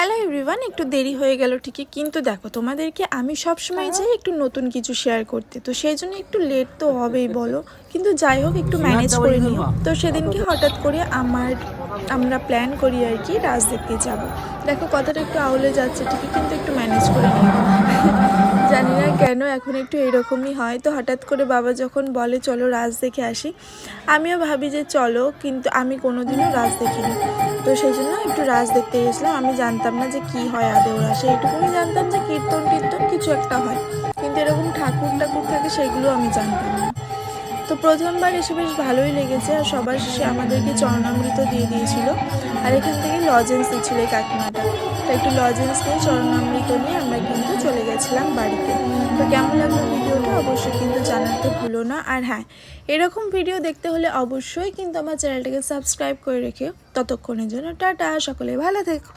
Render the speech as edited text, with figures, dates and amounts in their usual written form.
Hello everyone, একটু দেরি হয়ে গেল ঠিকই, কিন্তু দেখো তোমাদেরকে আমি সবসময় চাই একটু নতুন কিছু শেয়ার করতে, তো সেই জন্য একটু লেট তো হবেই বলো, কিন্তু যাই হোক একটু ম্যানেজ করে নিও। তো সেদিনকে হঠাৎ করে আমরা প্ল্যান করি আর কি রাজ দেখতে যাব। দেখো কথাটা একটু আউলে যাচ্ছে ঠিকই, কিন্তু একটু ম্যানেজ করে নিও। জানি না কেন এখন একটু এরকমই হয়, তো হঠাৎ করে বাবা যখন বলে চলো রাজ দেখে আসি, আমিও ভাবি যে চলো, কিন্তু আমি কোনোদিনও রাজ দেখিনি। তো সেই জন্য একটু রাজ দেখতে গেছিলাম। আমি জানতাম না যে কি হয় আদৌ রাসে, এইটুকুনি জানতাম যে কীর্তন টীর্তন কিছু একটা হয়, কিন্তু এরকম ঠাকুর ঠাকুর থাকে সেগুলো আমি জানতাম না। তো প্রথমবার এসে বেশ ভালোই লেগেছে, আর সবার শেষে আমাদেরকে চরণামৃত দিয়ে দিয়েছিল, আর এখান থেকে লজেন্স দিচ্ছিল এই কাকিমাটা। তো একটু লজেন্স নিয়ে চরণামৃত নিয়ে আমরা কিন্তু চলে গেছিলাম বাড়িতে। তো কেমন লাগলো ভিডিওটা অবশ্যই কিন্তু জানাতে ভুলো না। আর হ্যাঁ, এরকম ভিডিও দেখতে হলে অবশ্যই কিন্তু আমার চ্যানেলটাকে সাবস্ক্রাইব করে রেখেও। ততক্ষণের জন্য টাটা, সকলে ভালো থেকো।